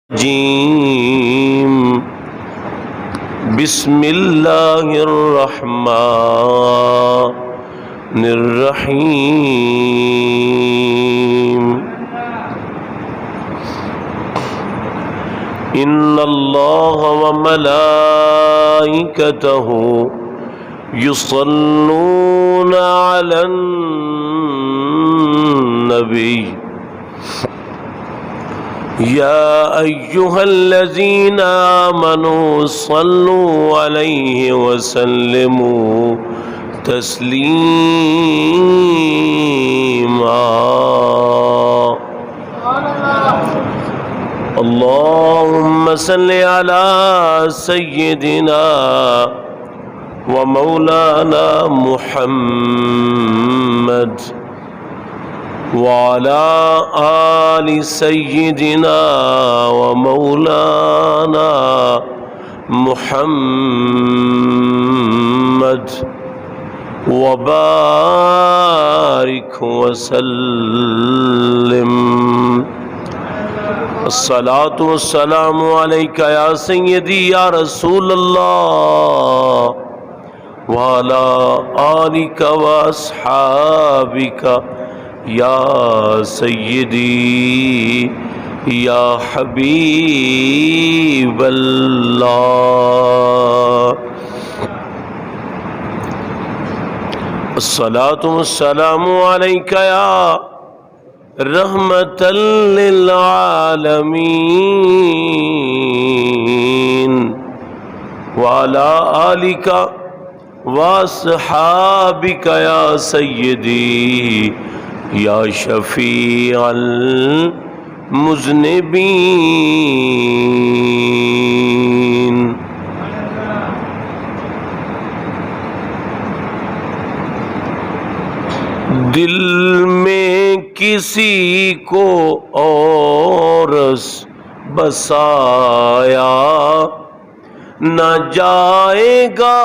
جیم بسم اللہ الرحمن الرحیم ان اللہ وملائکتہ یصلون علی النبی یا ایہا الذین آمنوا صلوا علیہ وسلموا تسلیما اللہم صل علی سیدنا ومولانا محمد وعلى آل سيدنا ومولانا محمد وبارك وسلم الصلاة والسلام عليك يا سيدي يا رسول الله وعلى آلك وأصحابك یا سیدی یا حبیب اللہ الصلاة والسلام علیک یا رحمتا للعالمین وعلی آلک واصحابک یا سیدی یا شفیع المذنبین دل میں کسی کو اور بسایا نہ جائے گا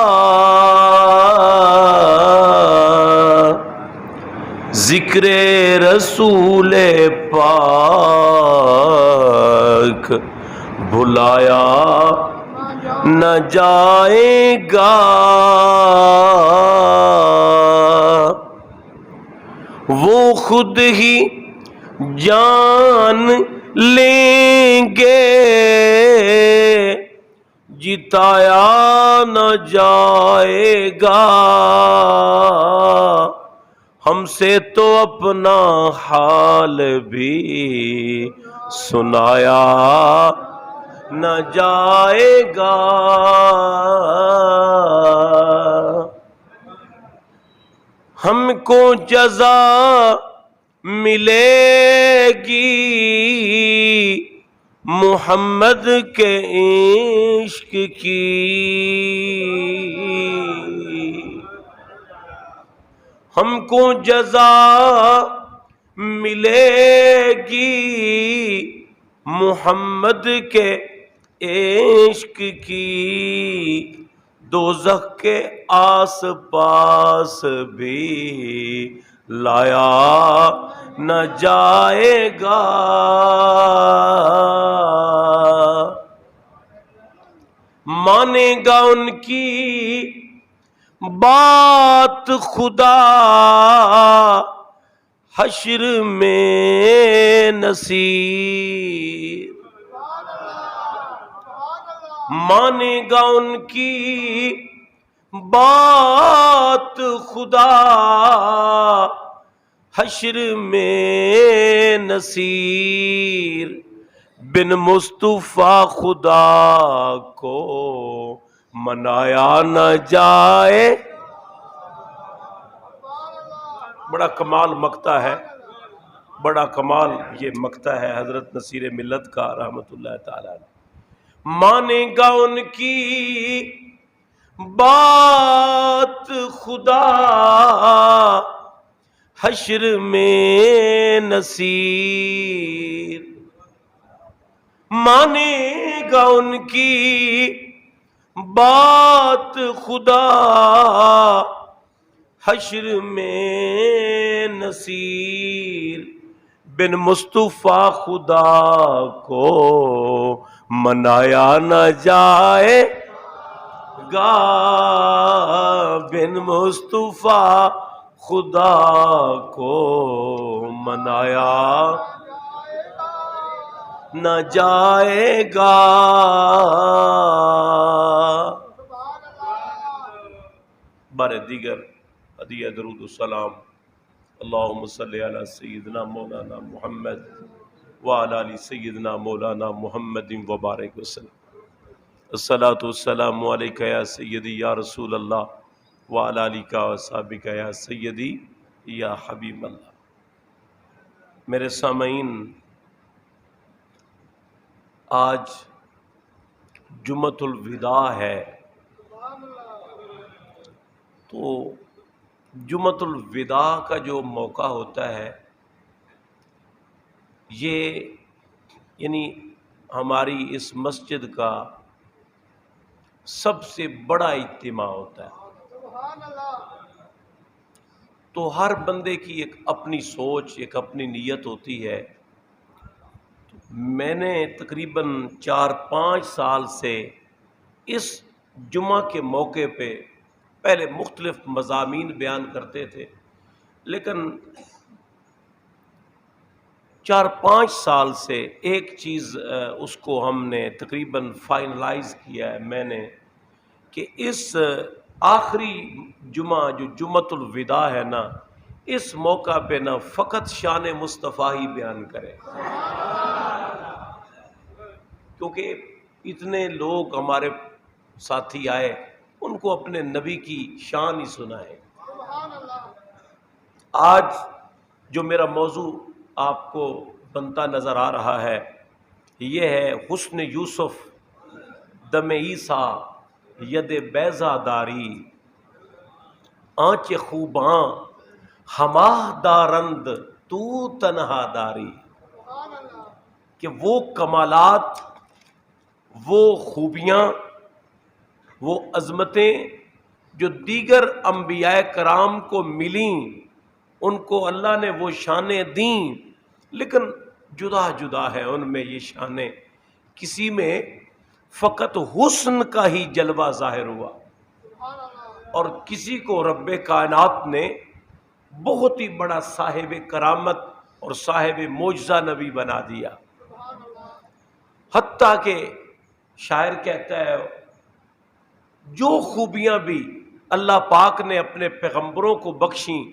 ذکر رسول پاک بھلایا نہ جائے گا وہ خود ہی جان لیں گے جتایا نہ جائے گا ہم سے تو اپنا حال بھی سنایا نہ جائے گا ہم کو جزا ملے گی محمد کے عشق کی ہم کو جزا ملے گی محمد کے عشق کی دوزخ کے آس پاس بھی لایا نہ جائے گا مانے گا ان کی بات خدا حشر میں نصیر مانے گا ان کی بات خدا حشر میں نصیر بن مصطفیٰ خدا کو منایا نہ جائے بڑا کمال مقطع ہے بڑا کمال یہ مقطع ہے حضرت نصیر ملت کا رحمت اللہ تعالی مانے گا ان کی بات خدا حشر میں نصیر مانے گا ان کی بات خدا حشر میں نصیر بن مصطفیٰ خدا کو منایا نہ جائے گا بن مصطفیٰ خدا کو منایا نہ جائے گا. بارے دیگر ہدیہ درود السلام اللہم صلی علی سیدنا مولانا محمد وعلی آل سیدنا مولانا محمد وبارک وسلم. الصلاۃ والسلام علیک یا سیدی یا رسول اللہ وعلی آلک وصحبک یا سیدی یا حبیب اللہ. میرے سامعین، آج جمعۃ الوداع ہے، تو جمعۃ الوداع کا جو موقع ہوتا ہے یہ یعنی ہماری اس مسجد کا سب سے بڑا اجتماع ہوتا ہے. تو ہر بندے کی ایک اپنی سوچ، ایک اپنی نیت ہوتی ہے. میں نے تقریباً 4-5 سال سے اس جمعہ کے موقع پہ پہلے مختلف مضامین بیان کرتے تھے، لیکن 4-5 سال سے ایک چیز اس کو ہم نے تقریباً فائنلائز کیا ہے میں نے، کہ اس آخری جمعہ جو جمعۃ الوداع ہے نا، اس موقع پہ نہ فقط شان مصطفیٰ ہی بیان کرے، کیونکہ اتنے لوگ ہمارے ساتھی آئے، ان کو اپنے نبی کی شان ہی سنائے. آج جو میرا موضوع آپ کو بنتا نظر آ رہا ہے یہ ہے حسن یوسف دم عیسیٰ ید بیضا داری، آنچ خوباں ہماہ دارند تو تنہا داری. کہ وہ کمالات، وہ خوبیاں، وہ عظمتیں جو دیگر انبیاء کرام کو ملیں، ان کو اللہ نے وہ شانیں دیں، لیکن جدا جدا ہے ان میں یہ شانیں. کسی میں فقط حسن کا ہی جلوہ ظاہر ہوا، اور کسی کو رب کائنات نے بہت ہی بڑا صاحب کرامت اور صاحب معجزہ نبی بنا دیا. حتیٰ کہ شاعر کہتا ہے جو خوبیاں بھی اللہ پاک نے اپنے پیغمبروں کو بخشیں،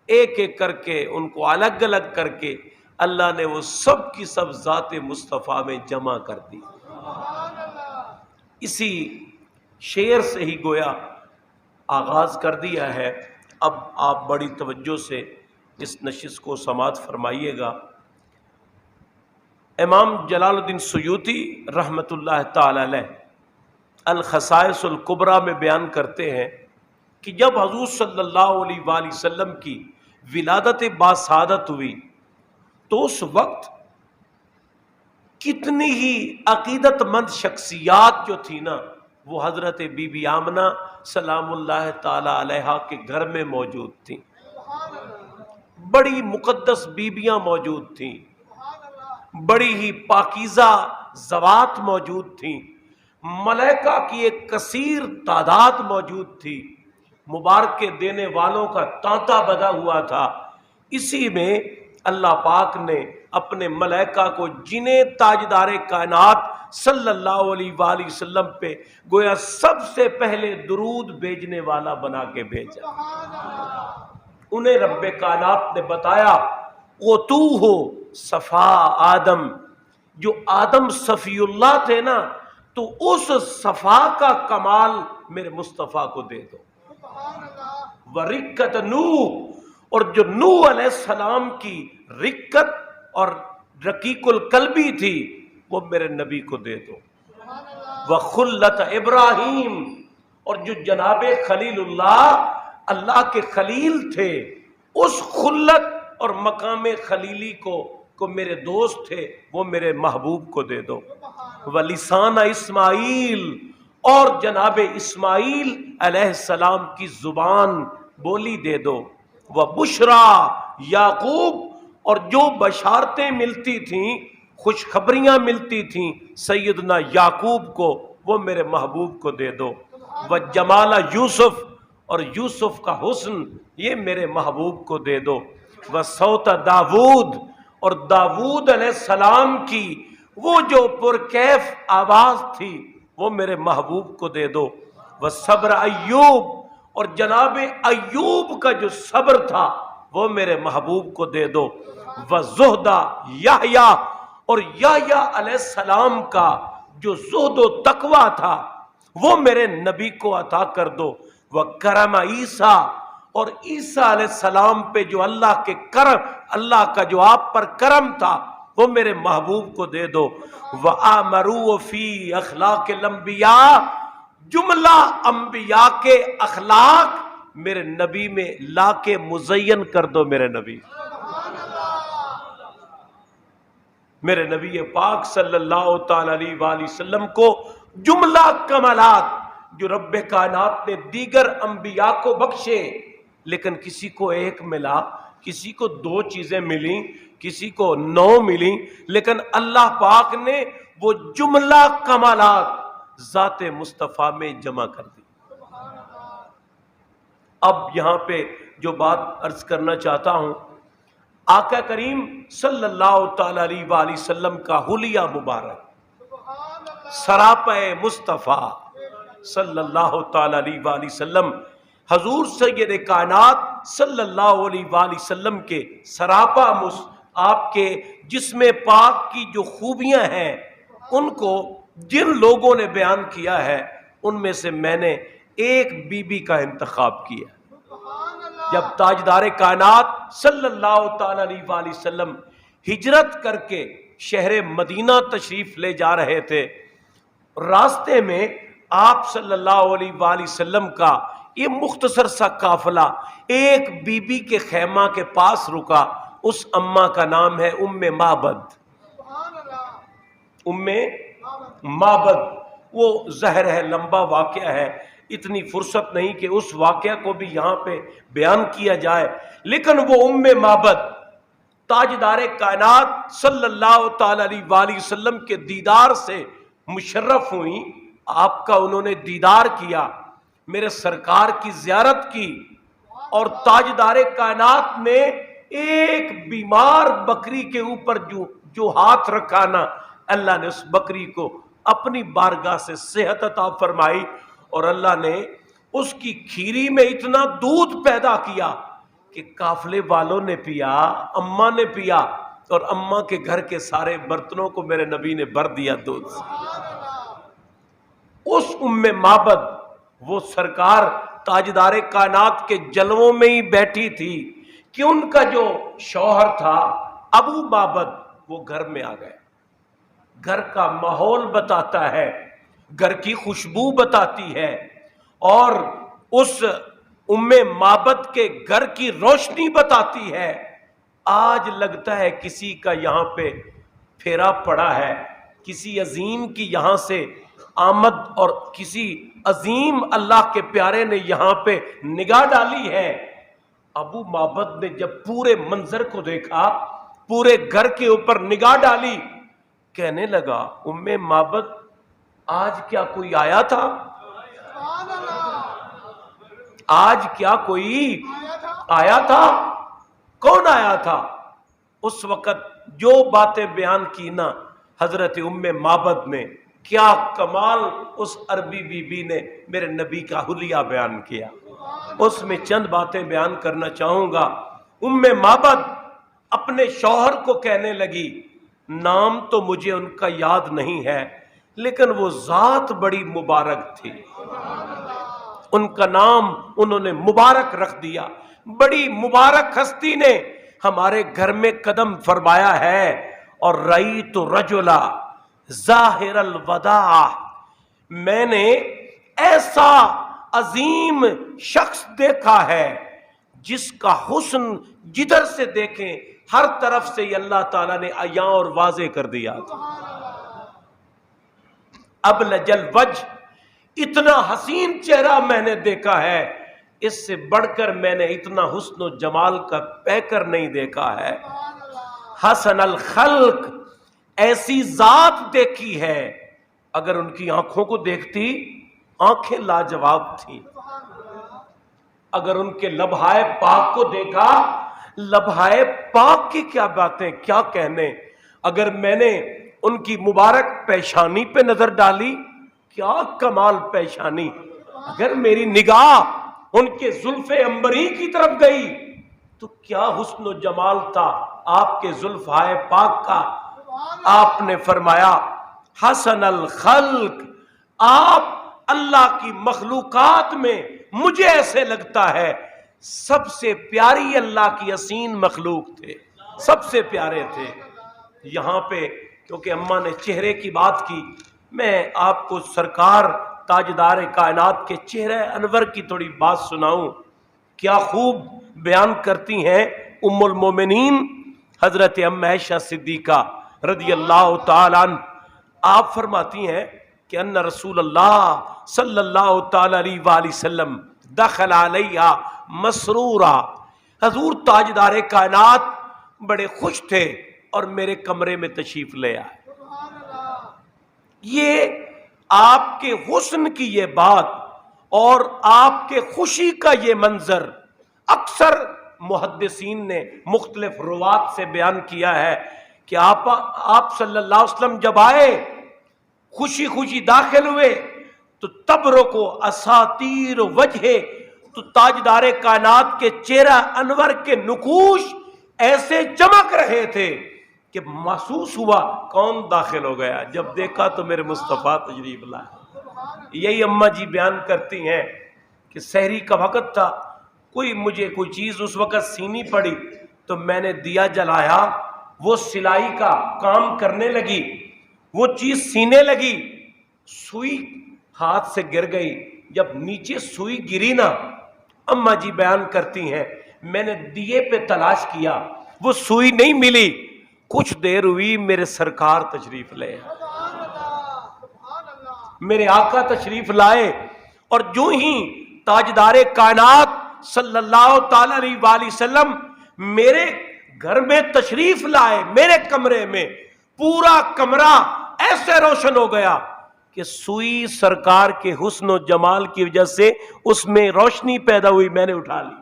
ایک ایک کر کے ان کو الگ الگ کر کے اللہ نے وہ سب کی سب ذات مصطفیٰ میں جمع کر دی. اسی شعر سے ہی گویا آغاز کر دیا ہے. اب آپ بڑی توجہ سے اس نشست کو سماعت فرمائیے گا. امام جلال الدین سیوطی رحمۃ اللہ تعالی علیہ الخصائص الکبریٰ میں بیان کرتے ہیں کہ جب حضور صلی اللہ علیہ وآلہ وسلم کی ولادت باسعادت ہوئی تو اس وقت کتنی ہی عقیدت مند شخصیات جو تھی نا، وہ حضرت بی بی آمنہ سلام اللہ تعالی علیہا کے گھر میں موجود تھیں. بڑی مقدس بیبیاں موجود تھیں، بڑی ہی پاکیزہ ذوات موجود تھیں، ملائکہ کی ایک کثیر تعداد موجود تھی، مبارکے دینے والوں کا تانتا بدا ہوا تھا. اسی میں اللہ پاک نے اپنے ملائکہ کو جنہیں تاجدار کائنات صلی اللہ علیہ وآلہ وسلم پہ گویا سب سے پہلے درود بھیجنے والا بنا کے بھیجا. انہیں رب کائنات نے بتایا وہ تو ہو صفا آدم، جو آدم صفی اللہ تھے نا، تو اس صفا کا کمال میرے مصطفیٰ کو دے دو. ورکت نوح، اور جو نوح علیہ السلام کی رکت اور رقیق القلبی تھی وہ میرے نبی کو دے دو. وخلت ابراہیم، اور جو جناب خلیل اللہ اللہ کے خلیل تھے، اس خلت اور مقام خلیلی کو میرے دوست تھے، وہ میرے محبوب کو دے دو. ولسان اسماعیل، اور جناب اسماعیل علیہ السلام کی زبان بولی دے دو. وبشرا یعقوب، اور جو بشارتیں ملتی تھیں خوشخبریاں ملتی تھیں سیدنا یعقوب کو، وہ میرے محبوب کو دے دو۔ وجمال یوسف، اور یوسف کا حسن یہ میرے محبوب کو دے دو۔ وصوت داود، اور داود علیہ السلام کی وہ جو پرکیف آواز تھی وہ میرے محبوب کو دے دو۔ وصبر ایوب، اور جناب ایوب کا جو صبر تھا وہ میرے محبوب کو دے دو۔ وزہد یحییٰ، اور یحییٰ علیہ السلام کا جو زہد و تقوی تھا وہ میرے نبی کو عطا کر دو۔ وکرم عیسیٰ، اور عیسیٰ علیہ السلام پہ جو اللہ کے کرم، اللہ کا جو آپ پر کرم تھا وہ میرے محبوب کو دے دو۔ وآمروا فی اخلاق الانبیاء، جملہ انبیاء کے اخلاق میرے نبی میں لا کے مزین کر دو۔ میرے نبی، میرے نبی پاک صلی اللہ تعالی علیہ وآلہ وسلم کو جملہ کمالات جو رب کائنات نے دیگر انبیاء کو بخشے، لیکن کسی کو ایک ملا، کسی کو 2 چیزیں ملیں، کسی کو 9 ملیں، لیکن اللہ پاک نے وہ جملہ کمالات ذات مصطفیٰ میں جمع کر دی۔ اب یہاں پہ جو بات عرض کرنا چاہتا ہوں، آقا کریم صلی اللہ تعالی علیہ وآلہ وسلم کا حلیہ مبارک، سراپہ مصطفیٰ صلی اللہ تعالی علیہ وآلہ وسلم، حضور سید کائنات صلی اللہ علیہ وآلہ وسلم کے سراپا آپ کے جسم پاک کی جو خوبیاں ہیں ان کو جن لوگوں نے بیان کیا ہے ان میں سے میں نے ایک بی بی کا انتخاب کیا۔ جب تاجدار کائنات صلی اللہ تعالی علیہ وآلہ وسلم ہجرت کر کے شہر مدینہ تشریف لے جا رہے تھے، راستے میں آپ صلی اللہ علیہ وآلہ وسلم کا یہ مختصر سا قافلہ ایک بی بی کے خیمہ کے پاس رکا۔ اس اماں کا نام ہے ام معبد۔ ام معبد، وہ ظاہر ہے لمبا واقعہ ہے، اتنی فرصت نہیں کہ اس واقعہ کو بھی یہاں پہ بیان کیا جائے، لیکن وہ ام معبد تاجدار کائنات صلی اللہ تعالی علیہ وآلہ وسلم کے دیدار سے مشرف ہوئی۔ آپ کا انہوں نے دیدار کیا، میرے سرکار کی زیارت کی، اور تاجدار کائنات نے ایک بیمار بکری کے اوپر جو ہاتھ رکھا نا، اللہ نے اس بکری کو اپنی بارگاہ سے صحت عطا فرمائی، اور اللہ نے اس کی کھیری میں اتنا دودھ پیدا کیا کہ قافلے والوں نے پیا، اماں نے پیا، اور اماں کے گھر کے سارے برتنوں کو میرے نبی نے بھر دیا دودھ سے۔ اس ام معبد وہ سرکار تاجدار کائنات کے جلووں میں ہی بیٹھی تھی کہ ان کا جو شوہر تھا ابو معبد وہ گھر میں آ گئے۔ گھر کا ماحول بتاتا ہے، گھر کی خوشبو بتاتی ہے، اور اس ام معبد کے گھر کی روشنی بتاتی ہے۔ آج لگتا ہے کسی کا یہاں پہ پھیرا پڑا ہے، کسی عظیم کی یہاں سے آمد، اور کسی عظیم اللہ کے پیارے نے یہاں پہ نگاہ ڈالی ہے۔ ابو معبد نے جب پورے منظر کو دیکھا، پورے گھر کے اوپر نگاہ ڈالی، کہنے لگا ام معبد آج کیا کوئی آیا تھا؟ آج کیا کوئی آیا تھا؟ کون آیا تھا؟ اس وقت جو باتیں بیان کی نا حضرت ام معبد نے، کیا کمال اس عربی بی بی نے میرے نبی کا حلیہ بیان کیا۔ اس میں چند باتیں بیان کرنا چاہوں گا۔ ام معبد اپنے شوہر کو کہنے لگی، نام تو مجھے ان کا یاد نہیں ہے لیکن وہ ذات بڑی مبارک تھی، ان کا نام انہوں نے مبارک رکھ دیا۔ بڑی مبارک ہستی نے ہمارے گھر میں قدم فرمایا ہے، اور رأیت رجلا ظاہر الوداع، میں نے ایسا عظیم شخص دیکھا ہے جس کا حسن جدھر سے دیکھیں ہر طرف سے یہ اللہ تعالیٰ نے عیاں اور واضح کر دیا تھا۔ ابلج الوجہ، اتنا حسین چہرہ میں نے دیکھا ہے، اس سے بڑھ کر میں نے اتنا حسن و جمال کا پیکر نہیں دیکھا ہے۔ حسن الخلق، ایسی ذات دیکھی ہے، اگر ان کی آنکھوں کو دیکھتی آنکھیں لاجواب تھیں، اگر ان کے لبہائے پاک کو دیکھا، لبہائے پاک کی کیا باتیں، کیا کہنے، اگر میں نے ان کی مبارک پیشانی پہ نظر ڈالی، کیا کمال پیشانی، اگر میری نگاہ ان کے زلف عنبری کی طرف گئی تو کیا حسن و جمال تھا آپ کے زلفائے پاک کا۔ آپ نے فرمایا حسن الخلق، آپ اللہ کی مخلوقات میں مجھے ایسے لگتا ہے سب سے پیاری اللہ کی حسین مخلوق تھے، سب سے پیارے تھے۔ یہاں پہ کیونکہ اماں نے چہرے کی بات کی، میں آپ کو سرکار تاجدار کائنات کے چہرے انور کی تھوڑی بات سناؤں۔ کیا خوب بیان کرتی ہیں ام المومنین حضرت ام عائشہ صدیقہ رضی اللہ تعالیٰ عنہ۔ آپ فرماتی ہیں کہ ان رسول اللہ صلی اللہ تعالیٰ علیہ وآلہ وسلم دخل علیہ مسرورا، حضور تاجدار کائنات بڑے خوش تھے اور میرے کمرے میں تشریف لے آئے۔ یہ آپ کے حسن کی یہ بات اور آپ کے خوشی کا یہ منظر اکثر محدثین نے مختلف روات سے بیان کیا ہے کہ آپ صلی اللہ علیہ وسلم جب آئے، خوشی خوشی داخل ہوئے تو تبرک و اساطیر وجہ، تو تاجدار کائنات کے چہرہ انور کے نقوش ایسے چمک رہے تھے کہ محسوس ہوا کون داخل ہو گیا، جب دیکھا تو میرے مصطفیٰ تشریف لائے۔ یہی اماں جی بیان کرتی ہیں کہ سحری کا وقت تھا، مجھے کوئی چیز اس وقت سینی پڑی تو میں نے دیا جلایا، وہ سلائی کا کام کرنے لگی، وہ چیز سینے لگی، سوئی ہاتھ سے گر گئی، جب نیچے سوئی گری نا، اماں جی بیان کرتی ہیں میں نے دیے پہ تلاش کیا، وہ سوئی نہیں ملی، کچھ دیر ہوئی میرے سرکار تشریف لے آئے، میرے آقا تشریف لائے، اور جو ہی تاجدار کائنات صلی اللہ تعالی علیہ وآلہ وسلم میرے گھر میں تشریف لائے، میرے کمرے میں پورا کمرہ ایسے روشن ہو گیا کہ سوئی سرکار کے حسن و جمال کی وجہ سے اس میں روشنی پیدا ہوئی، میں نے اٹھا لی۔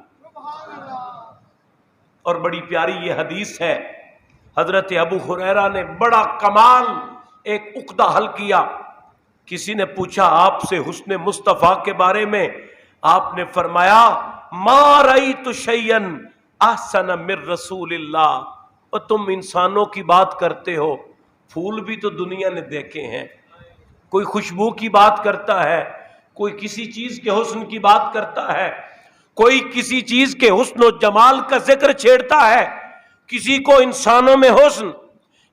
اور بڑی پیاری یہ حدیث ہے، حضرت ابو ہریرہ نے بڑا کمال ایک عقدہ حل کیا، کسی نے پوچھا آپ سے حسن مصطفیٰ کے بارے میں، آپ نے فرمایا ما رأیت شیئا احسن من رسول اللہ۔ اور تم انسانوں کی بات کرتے ہو، پھول بھی تو دنیا نے دیکھے ہیں، کوئی خوشبو کی بات کرتا ہے، کوئی کسی چیز کے حسن کی بات کرتا ہے، کوئی کسی چیز کے حسن و جمال کا ذکر چھیڑتا ہے، کسی کو انسانوں میں حسن،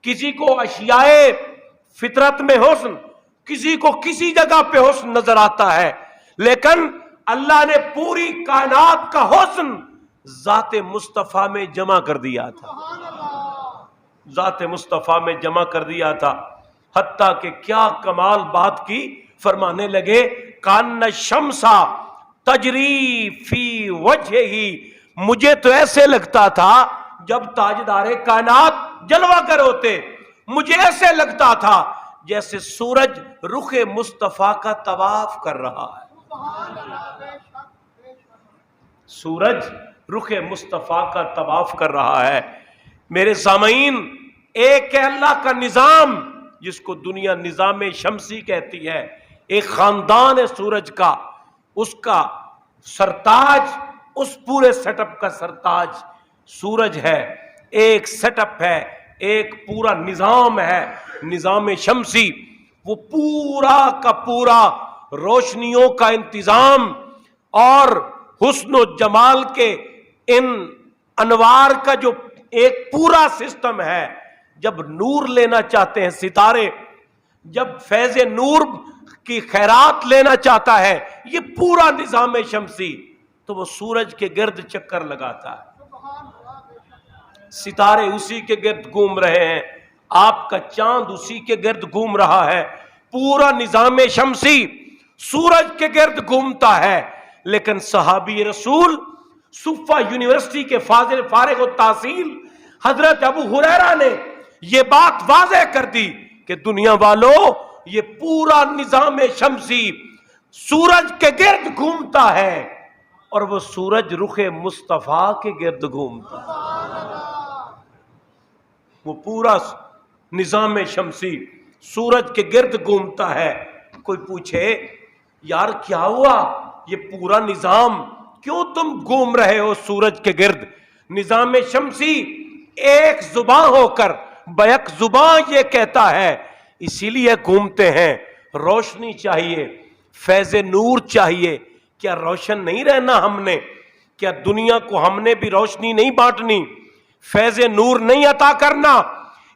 کسی کو اشیاء فطرت میں حسن، کسی کو کسی جگہ پہ حسن نظر آتا ہے، لیکن اللہ نے پوری کائنات کا حسن ذات مصطفیٰ میں جمع کر دیا تھا، ذات مصطفیٰ میں جمع کر دیا تھا، حتیٰ کہ کیا کمال بات کی، فرمانے لگے کان الشمسا تجری فی وجہہ، مجھے تو ایسے لگتا تھا جب تاجدار کائنات جلوہ گر ہوتے، مجھے ایسے لگتا تھا جیسے سورج رخ مصطفیٰ کا طواف کر رہا ہے، سورج رخ مصطفیٰ کا طواف کر رہا ہے۔ میرے سامعین، ایک ہے اللہ کا نظام جس کو دنیا نظام شمسی کہتی ہے، ایک خاندان ہے سورج کا، اس کا سرتاج، اس پورے سیٹ اپ کا سرتاج سورج ہے، ایک سیٹ اپ ہے، ایک پورا نظام ہے، نظام شمسی، وہ پورا کا پورا روشنیوں کا انتظام اور حسن و جمال کے ان انوار کا جو ایک پورا سسٹم ہے۔ جب نور لینا چاہتے ہیں ستارے، جب فیض نور کی خیرات لینا چاہتا ہے یہ پورا نظام شمسی، تو وہ سورج کے گرد چکر لگاتا ہے، ستارے اسی کے گرد گھوم رہے ہیں، آپ کا چاند اسی کے گرد گھوم رہا ہے، پورا نظام شمسی سورج کے گرد گھومتا ہے۔ لیکن صحابی رسول صفہ یونیورسٹی کے فاضل فارغ التحصیل حضرت ابو ہریرہ نے یہ بات واضح کر دی کہ دنیا والوں یہ پورا نظام شمسی سورج کے گرد گھومتا ہے اور وہ سورج رخ مصطفیٰ کے گرد گھومتا ہے. وہ پورا نظام شمسی سورج کے گرد گھومتا ہے. کوئی پوچھے یار کیا ہوا یہ پورا نظام کیوں تم گھوم رہے ہو سورج کے گرد؟ نظام شمسی ایک زباں ہو کر بیک زباں یہ کہتا ہے اسی لیے گھومتے ہیں. روشنی چاہیے، فیض نور چاہیے. کیا روشن نہیں رہنا ہم نے؟ کیا دنیا کو ہم نے بھی روشنی نہیں بانٹنی، فیض نور نہیں عطا کرنا؟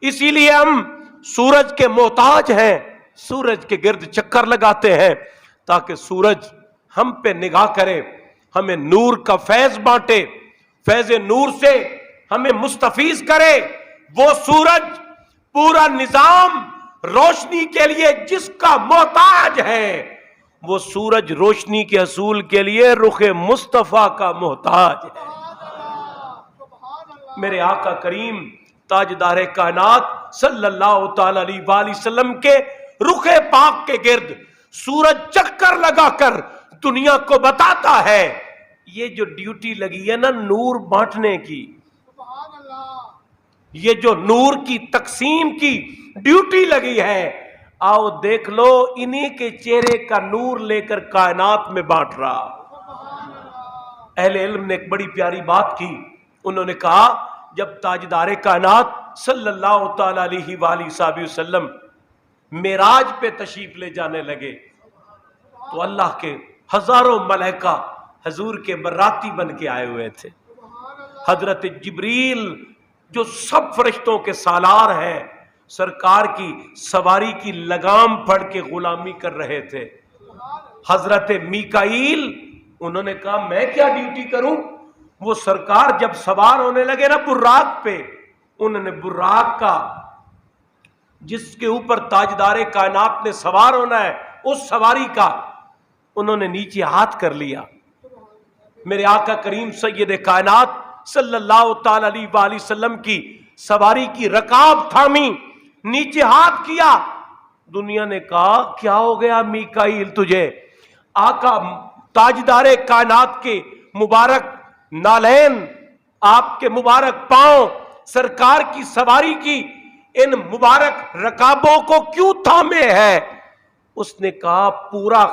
اسی لیے ہم سورج کے محتاج ہیں، سورج کے گرد چکر لگاتے ہیں تاکہ سورج ہم پہ نگاہ کرے، ہمیں نور کا فیض بانٹے، فیض نور سے ہمیں مستفیض کرے. وہ سورج پورا نظام روشنی کے لیے جس کا محتاج ہے، وہ سورج روشنی کے حصول کے لیے رخ مصطفیٰ کا محتاج ہے. میرے آقا کریم تاجدار کائنات صلی اللہ تعالی علیہ وآلہ وسلم کے رخ پاک کے گرد سورج چکر لگا کر دنیا کو بتاتا ہے یہ جو ڈیوٹی لگی ہے نا نور بانٹنے کی، یہ جو نور کی تقسیم کی ڈیوٹی لگی ہے، آؤ دیکھ لو انہی کے چہرے کا نور لے کر کائنات میں بانٹ رہا. اہل علم نے ایک بڑی پیاری بات کی. انہوں نے کہا جب تاجدار کائنات صلی اللہ تعالی علیہ وآلہ وسلم معراج پہ تشریف لے جانے لگے تو اللہ کے ہزاروں ملائکہ حضور کے براتی بن کے آئے ہوئے تھے. حضرت جبریل جو سب فرشتوں کے سالار ہیں سرکار کی سواری کی لگام پھڑ کے غلامی کر رہے تھے. حضرت میکائیل انہوں نے کہا میں کیا ڈیوٹی کروں؟ وہ سرکار جب سوار ہونے لگے نا براق پہ، انہوں نے براق کا جس کے اوپر تاجدار کائنات نے سوار ہونا ہے اس سواری کا انہوں نے نیچے ہاتھ کر لیا. میرے آقا کریم سید کائنات صلی اللہ تعالی علیہ وآلہ وسلم کی سواری کی رکاب تھامی، نیچے ہاتھ کیا. دنیا نے کہا کیا ہو گیا میکائیل تجھے؟ آقا تاجدار کائنات کے مبارک نالین، آپ کے مبارک پاؤں سرکار کی سواری کی ان مبارک رکابوں کو کیوں تھامے ہے؟ اس نے کہا پورا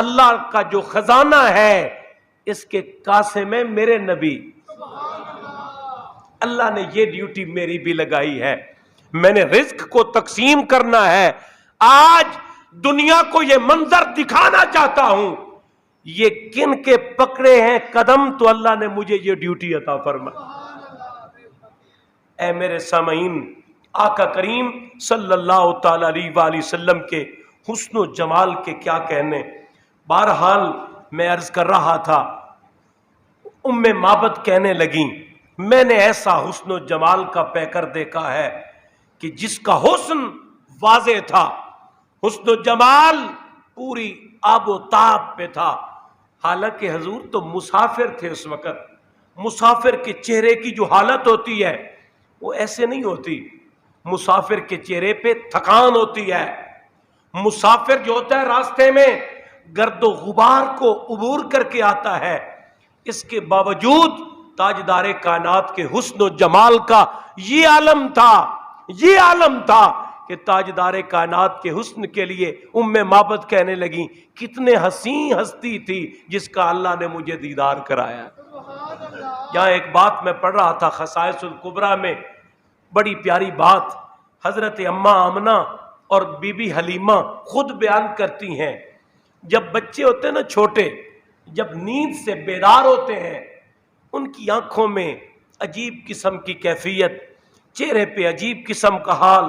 اللہ کا جو خزانہ ہے اس کے کاسے میں میرے نبی، اللہ نے یہ ڈیوٹی میری بھی لگائی ہے، میں نے رزق کو تقسیم کرنا ہے. آج دنیا کو یہ منظر دکھانا چاہتا ہوں یہ کن کے پکڑے ہیں قدم تو اللہ نے مجھے یہ ڈیوٹی عطا فرمائی. اے میرے سامعین، آقا کریم صلی اللہ تعالی علیہ وآلہ وسلم کے حسن و جمال کے کیا کہنے. بہرحال میں عرض کر رہا تھا ام معبد کہنے لگیں میں نے ایسا حسن و جمال کا پیکر دیکھا ہے کہ جس کا حسن واضح تھا، حسن و جمال پوری آب و تاب پہ تھا. حالانکہ حضور تو مسافر تھے اس وقت. مسافر کے چہرے کی جو حالت ہوتی ہے وہ ایسے نہیں ہوتی. مسافر کے چہرے پہ تھکان ہوتی ہے. مسافر جو ہوتا ہے راستے میں گرد و غبار کو عبور کر کے آتا ہے. اس کے باوجود تاجدار کائنات کے حسن و جمال کا یہ عالم تھا، یہ عالم تھا کہ تاجدار کائنات کے حسن کے لیے ام معبد کہنے لگیں کتنے حسین ہستی تھی جس کا اللہ نے مجھے دیدار کرایا. یہاں ایک بات میں پڑھ رہا تھا خصائص الکبریٰ میں، بڑی پیاری بات حضرت اماں آمنہ اور بی بی حلیمہ خود بیان کرتی ہیں. جب بچے ہوتے ہیں نا چھوٹے، جب نیند سے بیدار ہوتے ہیں ان کی آنکھوں میں عجیب قسم کی کیفیت، چہرے پہ عجیب قسم کا حال،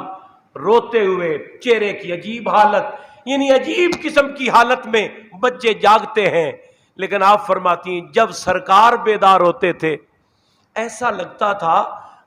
روتے ہوئے چہرے کی عجیب حالت، یعنی عجیب قسم کی حالت میں بچے جاگتے ہیں. لیکن آپ فرماتی ہیں جب سرکار بیدار ہوتے تھے ایسا لگتا تھا